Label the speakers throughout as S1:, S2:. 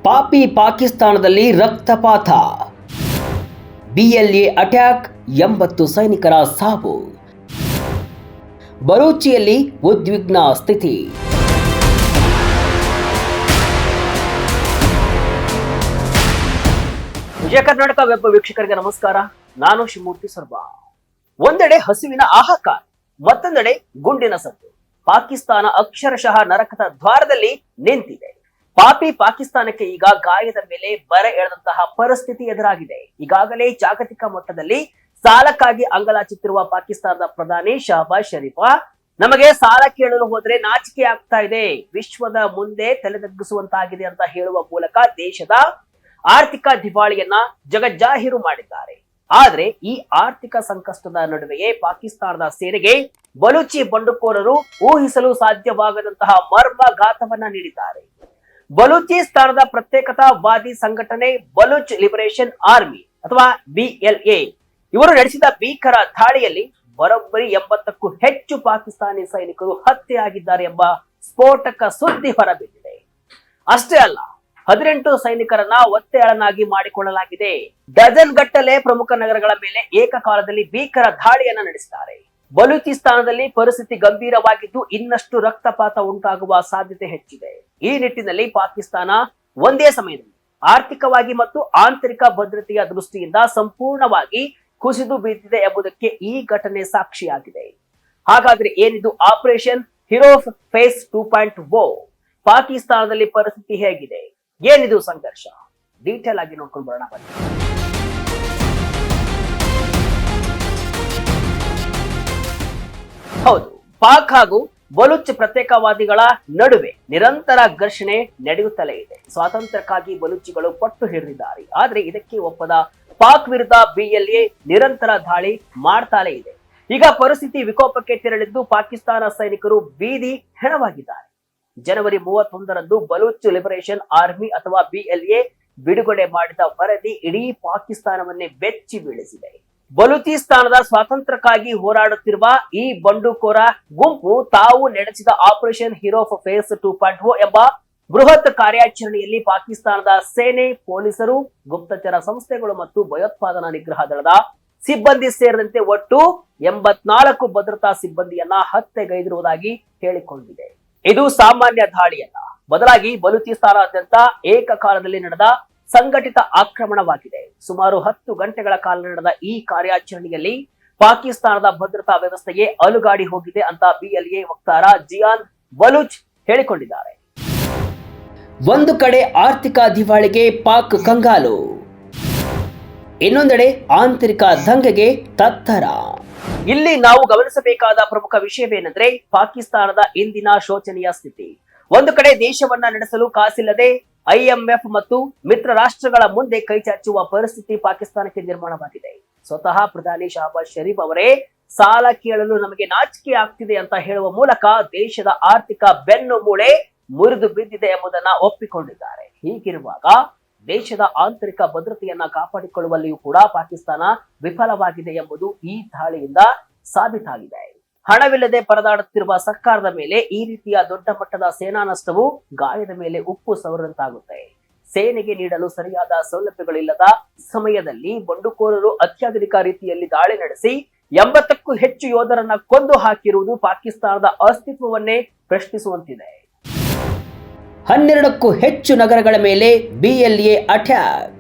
S1: ಪಾಪಿ ಪಾಕಿಸ್ತಾನದಲ್ಲಿ ರಕ್ತಪಾತ, BLA attack, 80 ಸೈನಿಕರ ಸಾವು, ಬಲೂಚಿಯಲ್ಲಿ ಉದ್ವಿಗ್ನ ಸ್ಥಿತಿ. ವಿಜಯ ಕರ್ನಾಟಕ ವೆಬ್ ವೀಕ್ಷಕರಿಗೆ ನಮಸ್ಕಾರ. ನಾನು ಶಿವಮೂರ್ತಿ ಸರ್ಬಾ. ಒಂದೆಡೆ ಹಸುವಿನ ಹಾಹಾಕಾರ, ಮತ್ತೊಂದೆಡೆ ಗುಂಡಿನ ಸದ್ದು. ಪಾಕಿಸ್ತಾನ ಅಕ್ಷರಶಃ ನರಕದ ದ್ವಾರದಲ್ಲಿ ನಿಂತಿದೆ. ಪಾಪಿ ಪಾಕಿಸ್ತಾನಕ್ಕೆ ಈಗ ಗಾಯದ ಮೇಲೆ ಬರೆ ಎಳೆದಂತಹ ಪರಿಸ್ಥಿತಿ ಎದುರಾಗಿದೆ. ಈಗಾಗಲೇ ಜಾಗತಿಕ ಮಟ್ಟದಲ್ಲಿ ಸಾಲಕ್ಕಾಗಿ ಅಂಗಲಾಚುತ್ತಿರುವ ಪಾಕಿಸ್ತಾನದ ಪ್ರಧಾನಿ ಶಹಬಾಜ್ ಷರೀಫ್ ನಮಗೆ ಸಾಲ ಕೇಳಲು ಹೋದ್ರೆ ನಾಚಿಕೆ ಆಗ್ತಾ ಇದೆ, ವಿಶ್ವದ ಮುಂದೆ ತಲೆದಗ್ಗಿಸುವಂತಾಗಿದೆ ಅಂತ ಹೇಳುವ ಮೂಲಕ ದೇಶದ ಆರ್ಥಿಕ ದಿವಾಳಿಯನ್ನ ಜಗಜ್ಜಾಹೀರು ಮಾಡಿದ್ದಾರೆ. ಆದ್ರೆ ಈ ಆರ್ಥಿಕ ಸಂಕಷ್ಟದ ನಡುವೆಯೇ ಪಾಕಿಸ್ತಾನದ ಸೇನೆಗೆ ಬಲೂಚಿ ಬಂಡುಕೋರರು ಊಹಿಸಲು ಸಾಧ್ಯವಾಗದಂತಹ ಮರ್ಮಘಾತವನ್ನ ನೀಡಿದ್ದಾರೆ. ಬಲೂಚಿಸ್ತಾನದ ಪ್ರತ್ಯೇಕತಾವಾದಿ ಸಂಘಟನೆ ಬಲೂಚ್ ಲಿಬರೇಷನ್ ಆರ್ಮಿ ಅಥವಾ BLA ಇವರು ನಡೆಸಿದ ಭೀಕರ ದಾಳಿಯಲ್ಲಿ ಬರೋಬ್ಬರಿ 80ಕ್ಕೂ ಹೆಚ್ಚು ಪಾಕಿಸ್ತಾನಿ ಸೈನಿಕರು ಹತ್ಯೆಯಾಗಿದ್ದಾರೆ ಎಂಬ ಸ್ಫೋಟಕ ಸುದ್ದಿ ಹೊರಬಿದ್ದಿದೆ. ಅಷ್ಟೇ ಅಲ್ಲ, 18 ಸೈನಿಕರನ್ನ ಒತ್ತೆಯಾಳನ್ನಾಗಿ ಮಾಡಿಕೊಳ್ಳಲಾಗಿದೆ. ಡಜನ್ ಗಟ್ಟಲೆ ಪ್ರಮುಖ ನಗರಗಳ ಮೇಲೆ ಏಕಕಾಲದಲ್ಲಿ ಭೀಕರ ದಾಳಿಯನ್ನ ನಡೆಸಿದ್ದಾರೆ. ಬಲೂಚಿಸ್ತಾನದಲ್ಲಿ ಪರಿಸ್ಥಿತಿ ಗಂಭೀರವಾಗಿದ್ದು ಇನ್ನಷ್ಟು ರಕ್ತಪಾತ ಉಂಟಾಗುವ ಸಾಧ್ಯತೆ ಹೆಚ್ಚಿದೆ. ಈ ನಿಟ್ಟಿನಲ್ಲಿ ಪಾಕಿಸ್ತಾನ ಒಂದೇ ಸಮಯದಲ್ಲಿ ಆರ್ಥಿಕವಾಗಿ ಮತ್ತು ಆಂತರಿಕ ಭದ್ರತೆಯ ದೃಷ್ಟಿಯಿಂದ ಸಂಪೂರ್ಣವಾಗಿ ಕುಸಿದು ಬೀಳ್ತಿದೆ ಎಂಬುದಕ್ಕೆ ಈ ಘಟನೆ ಸಾಕ್ಷಿಯಾಗಿದೆ. ಹಾಗಾದ್ರೆ ಏನಿದು ಆಪರೇಷನ್ ಹೀರೋಸ್ ಫೇಸ್ 2.0? ಪಾಕಿಸ್ತಾನದಲ್ಲಿ ಪರಿಸ್ಥಿತಿ ಹೇಗಿದೆ, ಏನಿದು ಸಂಘರ್ಷ? ಡೀಟೇಲ್ ಆಗಿ ನೋಡ್ಕೊಂಡು ಬರೋಣ ಬನ್ನಿ. ಹೌದು, ಪಾಕ್ ಹಾಗೂ ಬಲೂಚ್ ಪ್ರತ್ಯೇಕವಾದಿಗಳ ನಡುವೆ ನಿರಂತರ ಘರ್ಷಣೆ ನಡೆಯುತ್ತಲೇ ಇದೆ. ಸ್ವಾತಂತ್ರ್ಯಕ್ಕಾಗಿ ಬಲೂಚಿಗಳು ಪಟ್ಟು ಹಿಡಿದಿದ್ದಾರೆ. ಆದ್ರೆ ಇದಕ್ಕೆ ಒಪ್ಪದ ಪಾಕ್ ವಿರುದ್ಧ BLA ನಿರಂತರ ದಾಳಿ ಮಾಡ್ತಾಲೇ ಇದೆ. ಈಗ ಪರಿಸ್ಥಿತಿ ವಿಕೋಪಕ್ಕೆ ತೆರಳಿದ್ದು ಪಾಕಿಸ್ತಾನ ಸೈನಿಕರು ಬೀದಿ ಹೆಣವಾಗಿದ್ದಾರೆ. ಜನವರಿ 31ರಂದು ಬಲೂಚ್ ಲಿಬರೇಷನ್ ಆರ್ಮಿ ಅಥವಾ BLA ಬಿಡುಗಡೆ ಮಾಡಿದ ವರದಿ ಇಡೀ ಪಾಕಿಸ್ತಾನವನ್ನೇ ಬೆಚ್ಚಿ ಬೀಳಿಸಿದೆ. ಬಲೂಚಿಸ್ತಾನದ ಸ್ವಾತಂತ್ರ್ಯಕ್ಕಾಗಿ ಹೋರಾಡುತ್ತಿರುವ ಈ ಬಂಡುಕೋರ ಗುಂಪು ತಾವು ನಡೆಸಿದ ಆಪರೇಷನ್ ಹೀರೋಸ್ ಫೇಸ್ 2.0 ಎಂಬ ಬೃಹತ್ ಕಾರ್ಯಾಚರಣೆಯಲ್ಲಿ ಪಾಕಿಸ್ತಾನದ ಸೇನೆ, ಪೊಲೀಸರು, ಗುಪ್ತಚರ ಸಂಸ್ಥೆಗಳು ಮತ್ತು ಭಯೋತ್ಪಾದನಾ ನಿಗ್ರಹ ದಳದ ಸಿಬ್ಬಂದಿ ಸೇರಿದಂತೆ ಒಟ್ಟು 84 ಭದ್ರತಾ ಸಿಬ್ಬಂದಿಯನ್ನ ಹತ್ಯೆಗೈದಿರುವುದಾಗಿ ಹೇಳಿಕೊಂಡಿದೆ. ಇದು ಸಾಮಾನ್ಯ ದಾಳಿಯಲ್ಲ, ಬದಲಾಗಿ ಬಲೂಚಿಸ್ತಾನಾದ್ಯಂತ ಏಕಕಾಲದಲ್ಲಿ ನಡೆದ ಸಂಘಟಿತ ಆಕ್ರಮಣವಾಗಿದೆ. ಸುಮಾರು 10 ಗಂಟೆಗಳ ಕಾಲ ನಡೆದ ಈ ಕಾರ್ಯಾಚರಣೆಯಲ್ಲಿ ಪಾಕಿಸ್ತಾನದ ಭದ್ರತಾ ವ್ಯವಸ್ಥೆಗೆ ಅಲುಗಾಡಿ ಹೋಗಿದೆ ಅಂತ BLA ವಕ್ತಾರ ಜಿಯಾನ್ ಬಲೂಚ್ ಹೇಳಿಕೊಂಡಿದ್ದಾರೆ. ಒಂದು ಕಡೆ ಆರ್ಥಿಕ ದಿವಾಳಿಗೆ ಪಾಕ್ ಕಂಗಾಲು, ಇನ್ನೊಂದೆಡೆ ಆಂತರಿಕ ದಂಗೆಗೆ ತತ್ತರ. ಇಲ್ಲಿ ನಾವು ಗಮನಿಸಬೇಕಾದ ಪ್ರಮುಖ ವಿಷಯವೇನೆಂದ್ರೆ ಪಾಕಿಸ್ತಾನದ ಇಂದಿನ ಶೋಚನೀಯ ಸ್ಥಿತಿ. ಒಂದು ಕಡೆ ದೇಶವನ್ನ ನಡೆಸಲು ಕಾಸಿಲ್ಲದೆ IMF ಮತ್ತು ಮಿತ್ರ ರಾಷ್ಟ್ರಗಳ ಮುಂದೆ ಕೈಚಾಚುವ ಪರಿಸ್ಥಿತಿ ಪಾಕಿಸ್ತಾನಕ್ಕೆ ನಿರ್ಮಾಣವಾಗಿದೆ. ಸ್ವತಃ ಪ್ರಧಾನಿ ಶಹಬಾಜ್ ಷರೀಫ್ ಅವರೇ ಸಾಲ ಕೇಳಲು ನಮಗೆ ನಾಚಿಕೆ ಆಗ್ತಿದೆ ಅಂತ ಹೇಳುವ ಮೂಲಕ ದೇಶದ ಆರ್ಥಿಕ ಬೆನ್ನು ಮೂಳೆ ಮುರಿದು ಬಿದ್ದಿದೆ ಎಂಬುದನ್ನ ಒಪ್ಪಿಕೊಂಡಿದ್ದಾರೆ. ಹೀಗಿರುವಾಗ ದೇಶದ ಆಂತರಿಕ ಭದ್ರತೆಯನ್ನ ಕಾಪಾಡಿಕೊಳ್ಳುವಲ್ಲಿಯೂ ಕೂಡ ಪಾಕಿಸ್ತಾನ ವಿಫಲವಾಗಿದೆ ಎಂಬುದು ಈ ದಾಳಿಯಿಂದ ಸಾಬೀತಾಗಿದೆ. ಹಣವಿಲ್ಲದೆ ಪರದಾಡುತ್ತಿರುವ ಸರ್ಕಾರದ ಮೇಲೆ ಈ ರೀತಿಯ ದೊಡ್ಡ ಮಟ್ಟದ ಸೇನಾ ನಷ್ಟವು ಗಾಯದ ಮೇಲೆ ಉಪ್ಪು ಸವರಂತಾಗುತ್ತೆ. ಸೇನೆಗೆ ನೀಡಲು ಸರಿಯಾದ ಸೌಲಭ್ಯಗಳಿಲ್ಲದ ಸಮಯದಲ್ಲಿ ಬಂಡುಕೋರರು ಅತ್ಯಾಧುನಿಕ ರೀತಿಯಲ್ಲಿ ದಾಳಿ ನಡೆಸಿ 80ಕ್ಕೂ ಹೆಚ್ಚು ಯೋಧರನ್ನ ಕೊಂದು ಹಾಕಿರುವುದು ಪಾಕಿಸ್ತಾನದ ಅಸ್ತಿತ್ವವನ್ನೇ ಪ್ರಶ್ನಿಸುವಂತಿದೆ. 12ಕ್ಕೂ ಹೆಚ್ಚು ನಗರಗಳ ಮೇಲೆ BLA ಅಟ್ಯಾಕ್.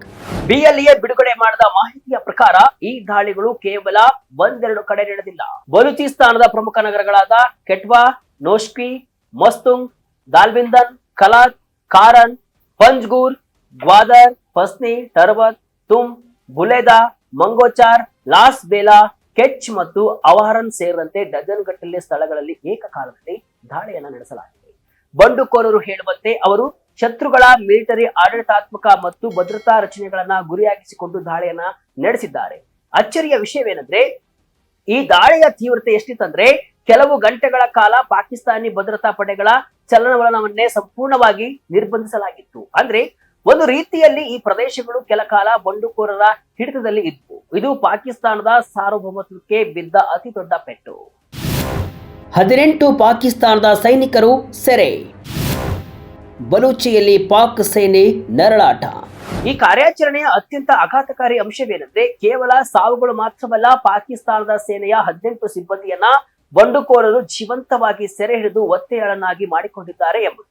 S1: BLA ಬಿಡುಗಡೆ ಮಾಡಿದ ಮಾಹಿತಿಯ ಪ್ರಕಾರ ಈ ದಾಳಿಗಳು ಕೇವಲ ಒಂದೆರಡು ಕಡೆ ನಡೆದಿಲ್ಲ. ಬಲೂಚಿಸ್ತಾನದ ಪ್ರಮುಖ ನಗರಗಳಾದ ಕೆಟ್ವಾ, ನೋಶ್ಕಿ, ಮಸ್ತುಂಗ್, ದಾಲ್ಬಿಂದನ್, ಕಲಾತ್, ಕಾರನ್, ಪಂಜ್ಗೂರ್, ಗ್ವಾದರ್, ಫಸ್ನಿ, ಟರ್ಬತ್, ತುಮ್, ಬುಲೇದಾ, ಮಂಗೋಚಾರ್, ಲಾಸ್ ಬೇಲಾ, ಕೆಚ್ ಮತ್ತು ಅವಹರನ್ ಸೇರಿದಂತೆ ಡಜನ್ ಗಟ್ಟಲೆ ಸ್ಥಳಗಳಲ್ಲಿ ಏಕಕಾಲದಲ್ಲಿ ದಾಳಿಯನ್ನ ನಡೆಸಲಾಗಿದೆ. ಬಂಡುಕೋರರು ಹೇಳುವಂತೆ ಅವರು ಶತ್ರುಗಳ ಮಿಲಿಟರಿ ಆಡಳಿತಾತ್ಮಕ ಮತ್ತು ಭದ್ರತಾ ರಚನೆಗಳನ್ನ ಗುರಿಯಾಗಿಸಿಕೊಂಡು ದಾಳಿಯನ್ನ ನಡೆಸಿದ್ದಾರೆ. ಅಚ್ಚರಿಯ ವಿಷಯವೇನೆಂದ್ರೆ ಈ ದಾಳಿಯ ತೀವ್ರತೆ ಎಷ್ಟಿತ್ತಂದ್ರೆ ಕೆಲವು ಗಂಟೆಗಳ ಕಾಲ ಪಾಕಿಸ್ತಾನಿ ಭದ್ರತಾ ಪಡೆಗಳ ಚಲನವಲನವನ್ನೇ ಸಂಪೂರ್ಣವಾಗಿ ನಿರ್ಬಂಧಿಸಲಾಗಿತ್ತು. ಅಂದ್ರೆ ಒಂದು ರೀತಿಯಲ್ಲಿ ಈ ಪ್ರದೇಶಗಳು ಕೆಲ ಕಾಲ ಬಂಡುಕೋರರ ಹಿಡಿತದಲ್ಲಿ ಇದ್ವು. ಇದು ಪಾಕಿಸ್ತಾನದ ಸಾರ್ವಭೌಮತ್ವಕ್ಕೆ ಬಿದ್ದ ಅತಿ ದೊಡ್ಡ ಪೆಟ್ಟು. 18 ಪಾಕಿಸ್ತಾನದ ಸೈನಿಕರು ಸೆರೆ. ಬಲೂಚಿಯಲ್ಲಿ ಪಾಕ್ ಸೇನೆ ನರಳಾಟ. ಈ ಕಾರ್ಯಾಚರಣೆಯ ಅತ್ಯಂತ ಆಘಾತಕಾರಿ ಅಂಶವೇನೆಂದ್ರೆ ಕೇವಲ ಸಾವುಗಳು ಮಾತ್ರವಲ್ಲ, ಪಾಕಿಸ್ತಾನದ ಸೇನೆಯ 18 ಸಿಬ್ಬಂದಿಯನ್ನ ಬಂಡುಕೋರರು ಜೀವಂತವಾಗಿ ಸೆರೆ ಹಿಡಿದು ಒತ್ತೆಯಾಳನ್ನಾಗಿ ಮಾಡಿಕೊಂಡಿದ್ದಾರೆ ಎಂಬುದು.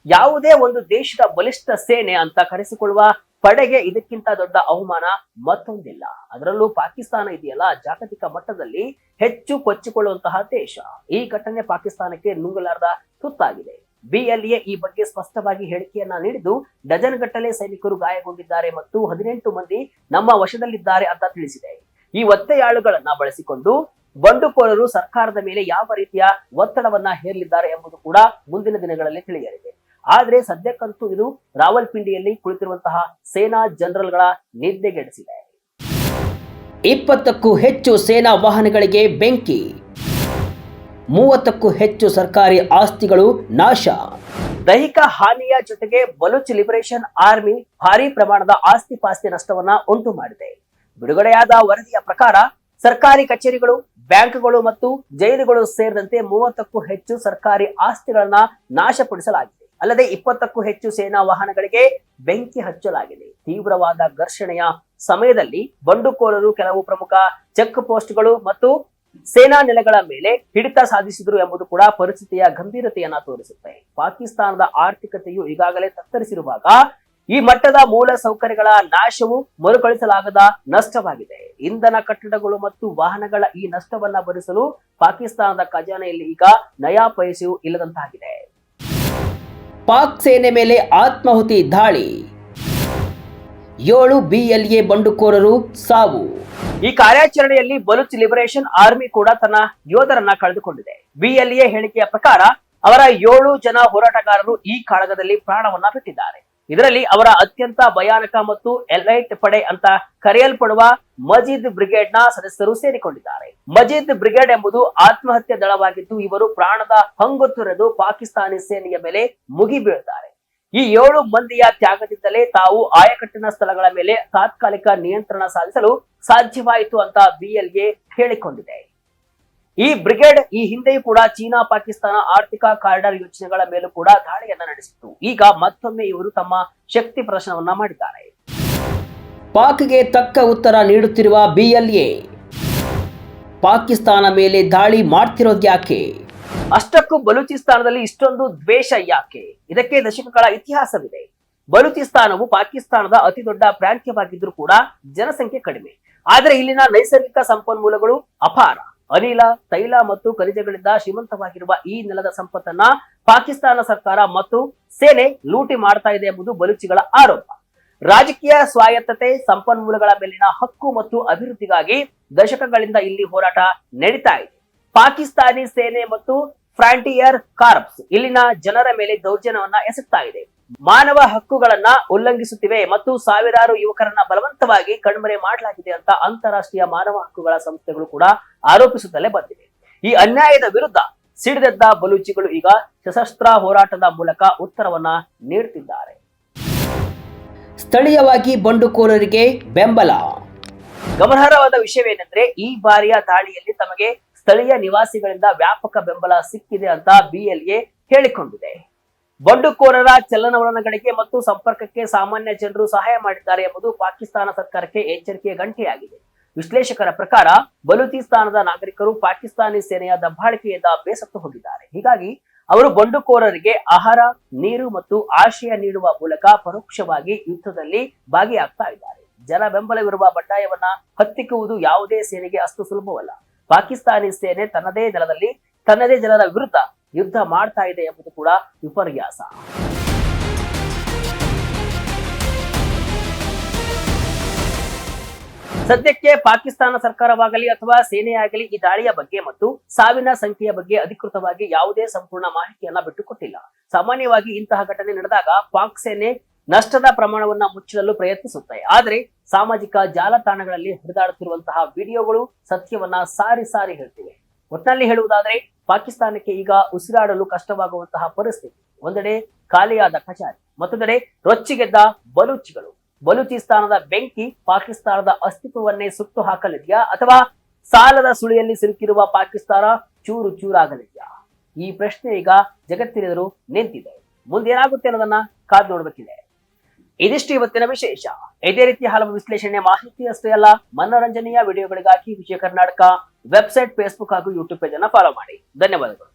S1: ಯಾವುದೇ ಒಂದು ದೇಶದ ಬಲಿಷ್ಠ ಸೇನೆ ಅಂತ ಕರೆಸಿಕೊಳ್ಳುವ ಪಡೆಗೆ ಇದಕ್ಕಿಂತ ದೊಡ್ಡ ಅವಮಾನ ಮತ್ತೊಂದಿಲ್ಲ. ಅದರಲ್ಲೂ ಪಾಕಿಸ್ತಾನ ಇದೆಯಲ್ಲ, ಜಾಗತಿಕ ಮಟ್ಟದಲ್ಲಿ ಹೆಚ್ಚು ಕೊಚ್ಚಿಕೊಳ್ಳುವಂತಹ ದೇಶ. ಈ ಘಟನೆ ಪಾಕಿಸ್ತಾನಕ್ಕೆ ನುಂಗಲಾರದ ತುತ್ತಾಗಿದೆ. BLA ಈ ಬಗ್ಗೆ ಸ್ಪಷ್ಟವಾಗಿ ಹೇಳಿಕೆಯನ್ನ ನೀಡಿದ್ದು, ಡಜನ್ ಗಟ್ಟಲೆ ಸೈನಿಕರು ಗಾಯಗೊಂಡಿದ್ದಾರೆ ಮತ್ತು 18 ಮಂದಿ ನಮ್ಮ ವಶದಲ್ಲಿದ್ದಾರೆ ಅಂತ ತಿಳಿಸಿದೆ. ಈ ಒತ್ತೆಯಾಳುಗಳನ್ನ ಬಳಸಿಕೊಂಡು ಬಂಡುಕೋರರು ಸರ್ಕಾರದ ಮೇಲೆ ಯಾವ ರೀತಿಯ ಒತ್ತಡವನ್ನ ಹೇರಲಿದ್ದಾರೆ ಎಂಬುದು ಕೂಡ ಮುಂದಿನ ದಿನಗಳಲ್ಲಿ ತಿಳಿಯಲಿದೆ. ಆದ್ರೆ ಸದ್ಯಕ್ಕಂತೂ ಇದು ರಾವಲ್ಪಿಂಡಿಯಲ್ಲಿ ಕುಳಿತಿರುವಂತಹ ಸೇನಾ ಜನರಲ್ಗಳ ನಿದ್ದೆಗೆಡಿಸಿದೆ. 20ಕ್ಕೂ ಹೆಚ್ಚು ಸೇನಾ ವಾಹನಗಳಿಗೆ ಬೆಂಕಿ, 30ಕ್ಕೂ ಹೆಚ್ಚು ಸರ್ಕಾರಿ ಆಸ್ತಿಗಳು ನಾಶ. ದೈಹಿಕ ಹಾನಿಯ ಜೊತೆಗೆ ಬಲೂಚ್ ಲಿಬರೇಷನ್ ಆರ್ಮಿ ಭಾರಿ ಪ್ರಮಾಣದ ಆಸ್ತಿ ಪಾಸ್ತಿ ನಷ್ಟವನ್ನ ಉಂಟು ಮಾಡಿದೆ. ಬಿಡುಗಡೆಯಾದ ವರದಿಯ ಪ್ರಕಾರ ಸರ್ಕಾರಿ ಕಚೇರಿಗಳು, ಬ್ಯಾಂಕ್ಗಳು ಮತ್ತು ಜೈಲುಗಳು ಸೇರಿದಂತೆ 30ಕ್ಕೂ ಹೆಚ್ಚು ಸರ್ಕಾರಿ ಆಸ್ತಿಗಳನ್ನ ನಾಶಪಡಿಸಲಾಗಿದೆ. ಅಲ್ಲದೆ 20ಕ್ಕೂ ಹೆಚ್ಚು ಸೇನಾ ವಾಹನಗಳಿಗೆ ಬೆಂಕಿ ಹಚ್ಚಲಾಗಿದೆ. ತೀವ್ರವಾದ ಘರ್ಷಣೆಯ ಸಮಯದಲ್ಲಿ ಬಂಡುಕೋರರು ಕೆಲವು ಪ್ರಮುಖ ಚೆಕ್ ಪೋಸ್ಟ್ಗಳು ಮತ್ತು ಸೇನಾ ನೆಲೆಗಳ ಮೇಲೆ ಹಿಡಿತ ಸಾಧಿಸಿದರು ಎಂಬುದು ಕೂಡ ಪರಿಸ್ಥಿತಿಯ ಗಂಭೀರತೆಯನ್ನ ತೋರಿಸುತ್ತೆ. ಪಾಕಿಸ್ತಾನದ ಆರ್ಥಿಕತೆಯು ಈಗಾಗಲೇ ತತ್ತರಿಸಿರುವಾಗ ಈ ಮಟ್ಟದ ಮೂಲ ಸೌಕರ್ಯಗಳ ನಾಶವು ಮರುಕಳಿಸಲಾಗದ ನಷ್ಟವಾಗಿದೆ. ಇಂಧನ, ಕಟ್ಟಡಗಳು ಮತ್ತು ವಾಹನಗಳ ಈ ನಷ್ಟವನ್ನ ಭರಿಸಲು ಪಾಕಿಸ್ತಾನದ ಖಜಾನೆಯಲ್ಲಿ ಈಗ ನಯಾ ಪೈಸೆಯೂ ಇಲ್ಲದಂತಾಗಿದೆ. ಪಾಕ್ ಸೇನೆ ಮೇಲೆ ಆತ್ಮಾಹುತಿ ದಾಳಿ, 7 BLA ಬಂಡುಕೋರರು ಸಾವು. ಈ ಕಾರ್ಯಾಚರಣೆಯಲ್ಲಿ ಬಲೂಚ್ ಲಿಬರೇಷನ್ ಆರ್ಮಿ ಕೂಡ ತನ್ನ ಯೋಧರನ್ನ ಕಳೆದುಕೊಂಡಿದೆ. BLA ಹೇಳಿಕೆಯ ಪ್ರಕಾರ ಅವರ 7 ಜನ ಹೋರಾಟಗಾರರು ಈ ಕಾಳಗದಲ್ಲಿ ಪ್ರಾಣವನ್ನ ಬಿಟ್ಟಿದ್ದಾರೆ. ಇದರಲ್ಲಿ ಅವರ ಅತ್ಯಂತ ಭಯಾನಕ ಮತ್ತು ಎಲೈಟ್ ಪಡೆ ಅಂತ ಕರೆಯಲ್ಪಡುವ ಮಜೀದ್ ಬ್ರಿಗೇಡ್ ನ ಸದಸ್ಯರು ಸೇರಿಕೊಂಡಿದ್ದಾರೆ. ಮಜೀದ್ ಬ್ರಿಗೇಡ್ ಎಂಬುದು ಆತ್ಮಹತ್ಯೆ ದಳವಾಗಿದ್ದು, ಇವರು ಪ್ರಾಣದ ಹಂಗು ತೊರೆದು ಪಾಕಿಸ್ತಾನಿ ಸೇನೆಯ ಮೇಲೆ ಮುಗಿಬೀಳುತ್ತಾರೆ. ಈ 7 ಮಂದಿಯ ತ್ಯಾಗದಿಂದಲೇ ತಾವು ಆಯಕಟ್ಟಿನ ಸ್ಥಳಗಳ ಮೇಲೆ ತಾತ್ಕಾಲಿಕ ನಿಯಂತ್ರಣ ಸಾಧಿಸಲು ಸಾಧ್ಯವಾಯಿತು ಅಂತ BLA ಹೇಳಿಕೊಂಡಿದೆ. ಈ ಬ್ರಿಗೇಡ್ ಈ ಹಿಂದೆಯೂ ಕೂಡ ಚೀನಾ ಪಾಕಿಸ್ತಾನ ಆರ್ಥಿಕ ಕಾರಿಡಾರ್ ಯೋಜನೆಗಳ ಮೇಲೂ ಕೂಡ ದಾಳಿಯನ್ನ ನಡೆಸಿತ್ತು. ಈಗ ಮತ್ತೊಮ್ಮೆ ಇವರು ತಮ್ಮ ಶಕ್ತಿ ಪ್ರದರ್ಶನವನ್ನ ಮಾಡಿದ್ದಾರೆ. ಪಾಕ್ಗೆ ತಕ್ಕ ಉತ್ತರ ನೀಡುತ್ತಿರುವ BLA, ಪಾಕಿಸ್ತಾನ ಮೇಲೆ ದಾಳಿ ಮಾಡ್ತಿರೋದ್ಯಾಕೆ? ಅಷ್ಟಕ್ಕೂ ಬಲೂಚಿಸ್ತಾನದಲ್ಲಿ ಇಷ್ಟೊಂದು ದ್ವೇಷ ಯಾಕೆ? ಇದಕ್ಕೆ ದಶಕಗಳ ಇತಿಹಾಸವಿದೆ. ಬಲೂಚಿಸ್ತಾನವು ಪಾಕಿಸ್ತಾನದ ಅತಿ ದೊಡ್ಡ ಪ್ರಾಂತ್ಯವಾಗಿದ್ರೂ ಕೂಡ ಜನಸಂಖ್ಯೆ ಕಡಿಮೆ. ಆದರೆ ಇಲ್ಲಿನ ನೈಸರ್ಗಿಕ ಸಂಪನ್ಮೂಲಗಳು ಅಪಾರ. ಅನಿಲ, ತೈಲ ಮತ್ತು ಖನಿಜಗಳಿಂದ ಶ್ರೀಮಂತವಾಗಿರುವ ಈ ನೆಲದ ಸಂಪತ್ತನ್ನ ಪಾಕಿಸ್ತಾನ ಸರ್ಕಾರ ಮತ್ತು ಸೇನೆ ಲೂಟಿ ಮಾಡ್ತಾ ಇದೆ ಎಂಬುದು ಬಲೂಚಿಗಳ ಆರೋಪ. ರಾಜಕೀಯ ಸ್ವಾಯತ್ತತೆ, ಸಂಪನ್ಮೂಲಗಳ ಮೇಲಿನ ಹಕ್ಕು ಮತ್ತು ಅಭಿವೃದ್ಧಿಗಾಗಿ ದಶಕಗಳಿಂದ ಇಲ್ಲಿ ಹೋರಾಟ ನಡೀತಾ ಇದೆ. ಪಾಕಿಸ್ತಾನಿ ಸೇನೆ ಮತ್ತು ಫ್ರಾಂಟಿಯರ್ ಕಾರ್ಪ್ಸ್ ಇಲ್ಲಿನ ಜನರ ಮೇಲೆ ದೌರ್ಜನ್ಯವನ್ನ ಎಸಗ್ತಾ ಇದೆ, ಮಾನವ ಹಕ್ಕುಗಳನ್ನ ಉಲ್ಲಂಘಿಸುತ್ತಿವೆ ಮತ್ತು ಸಾವಿರಾರು ಯುವಕರನ್ನ ಬಲವಂತವಾಗಿ ಕಣ್ಮರೆ ಮಾಡಲಾಗಿದೆ ಅಂತ ಅಂತಾರಾಷ್ಟ್ರೀಯ ಮಾನವ ಹಕ್ಕುಗಳ ಸಂಸ್ಥೆಗಳು ಕೂಡ ಆರೋಪಿಸುತ್ತಲೇ ಬಂದಿವೆ. ಈ ಅನ್ಯಾಯದ ವಿರುದ್ಧ ಸಿಡಿದೆದ್ದ ಬಲೂಚಿಗಳು ಈಗ ಸಶಸ್ತ್ರ ಹೋರಾಟದ ಮೂಲಕ ಉತ್ತರವನ್ನ ನೀಡುತ್ತಿದ್ದಾರೆ. ಸ್ಥಳೀಯವಾಗಿ ಬಂಡುಕೋರರಿಗೆ ಬೆಂಬಲ. ಗಮನಾರ್ಹವಾದ ವಿಷಯವೇನೆಂದ್ರೆ, ಈ ಬಾರಿಯ ದಾಳಿಯಲ್ಲಿ ತಮಗೆ ಸ್ಥಳೀಯ ನಿವಾಸಿಗಳಿಂದ ವ್ಯಾಪಕ ಬೆಂಬಲ ಸಿಕ್ಕಿದೆ ಅಂತ BLA ಹೇಳಿಕೊಂಡಿದೆ. ಬಂಡುಕೋರರ ಚಲನವಲನಗಳಿಗೆ ಮತ್ತು ಸಂಪರ್ಕಕ್ಕೆ ಸಾಮಾನ್ಯ ಜನರು ಸಹಾಯ ಮಾಡಿದ್ದಾರೆ ಎಂಬುದು ಪಾಕಿಸ್ತಾನ ಸರ್ಕಾರಕ್ಕೆ ಎಚ್ಚರಿಕೆಯ ಗಂಟೆಯಾಗಿದೆ. ವಿಶ್ಲೇಷಕರ ಪ್ರಕಾರ ಬಲೂಚಿಸ್ತಾನದ ನಾಗರಿಕರು ಪಾಕಿಸ್ತಾನಿ ಸೇನೆಯ ದಬ್ಬಾಳಿಕೆಯಿಂದ ಬೇಸತ್ತು ಹೋಗಿದ್ದಾರೆ. ಹೀಗಾಗಿ ಅವರು ಬಂಡುಕೋರರಿಗೆ ಆಹಾರ, ನೀರು ಮತ್ತು ಆಶ್ರಯ ನೀಡುವ ಮೂಲಕ ಪರೋಕ್ಷವಾಗಿ ಯುದ್ಧದಲ್ಲಿ ಭಾಗಿಯಾಗ್ತಾ ಇದ್ದಾರೆ. ಜನ ಬೆಂಬಲವಿರುವ ಬಂಡಾಯವನ್ನ ಹತ್ತಿಕ್ಕುವುದು ಯಾವುದೇ ಸೇನೆಗೆ ಅಷ್ಟು ಸುಲಭವಲ್ಲ. ಪಾಕಿಸ್ತಾನಿ ಸೇನೆ ತನ್ನದೇ ನೆಲದಲ್ಲಿ ತನ್ನದೇ ಜನರ ವಿರುದ್ಧ ಯುದ್ಧ ಮಾಡ್ತಾ ಇದೆ ಎಂಬುದು ಕೂಡ ವಿಪರ್ಯಾಸ. ಸದ್ಯಕ್ಕೆ ಪಾಕಿಸ್ತಾನ ಸರ್ಕಾರವಾಗಲಿ ಅಥವಾ ಸೇನೆಯಾಗಲಿ ಈ ದಾಳಿಯ ಬಗ್ಗೆ ಮತ್ತು ಸಾವಿನ ಸಂಖ್ಯೆಯ ಬಗ್ಗೆ ಅಧಿಕೃತವಾಗಿ ಯಾವುದೇ ಸಂಪೂರ್ಣ ಮಾಹಿತಿಯನ್ನ ಬಿಟ್ಟುಕೊಟ್ಟಿಲ್ಲ. ಸಾಮಾನ್ಯವಾಗಿ ಇಂತಹ ಘಟನೆ ನಡೆದಾಗ ಪಾಕ್ ಸೇನೆ ನಷ್ಟದ ಪ್ರಮಾಣವನ್ನ ಮುಚ್ಚಲು ಪ್ರಯತ್ನಿಸುತ್ತೆ. ಆದರೆ ಸಾಮಾಜಿಕ ಜಾಲತಾಣಗಳಲ್ಲಿ ಹರಿದಾಡುತ್ತಿರುವಂತಹ ವಿಡಿಯೋಗಳು ಸತ್ಯವನ್ನ ಸಾರಿ ಸಾರಿ ಹೇಳ್ತಿವೆ. ಒಟ್ಟಿನಲ್ಲಿ ಹೇಳುವುದಾದ್ರೆ ಪಾಕಿಸ್ತಾನಕ್ಕೆ ಈಗ ಉಸಿರಾಡಲು ಕಷ್ಟವಾಗುವಂತಹ ಪರಿಸ್ಥಿತಿ. ಒಂದೆಡೆ ಖಾಲಿಯಾದ ಖಜಾನೆ, ಮತ್ತೊಂದೆಡೆ ರೊಚ್ಚಿಗೆದ್ದ ಬಲೂಚಿಗಳು. ಬಲೂಚಿಸ್ತಾನದ ಬೆಂಕಿ ಪಾಕಿಸ್ತಾನದ ಅಸ್ತಿತ್ವವನ್ನೇ ಸುಟ್ಟು ಹಾಕಲಿದೆಯಾ ಅಥವಾ ಸಾಲದ ಸುಳಿಯಲ್ಲಿ ಸಿಲುಕಿರುವ ಪಾಕಿಸ್ತಾನ ಚೂರು ಚೂರಾಗಲಿದೆಯಾ? ಈ ಪ್ರಶ್ನೆ ಈಗ ಜಗತ್ತಿನೆದುರು ನಿಂತಿದೆ. ಮುಂದೇನಾಗುತ್ತೆ ಅನ್ನೋದನ್ನ ಕಾದು ನೋಡ್ಬೇಕಿದೆ. ಇದಿಷ್ಟು ಇವತ್ತಿನ ವಿಶೇಷ. ಇದೇ ರೀತಿಯ ಹಲವು ವಿಶ್ಲೇಷಣೆ ಮಾಹಿತಿ ಅಷ್ಟೇ ಅಲ್ಲ, ಮನೋರಂಜನೆಯ ವಿಡಿಯೋಗಳಿಗಾಗಿ ವಿಜಯ ಕರ್ನಾಟಕ ವೆಬ್ಸೈಟ್, ಫೇಸ್ಬುಕ್ ಹಾಗೂ ಯೂಟ್ಯೂಬ್ ಪೇಜ್ ಅನ್ನ ಫಾಲೋ ಮಾಡಿ. ಧನ್ಯವಾದಗಳು.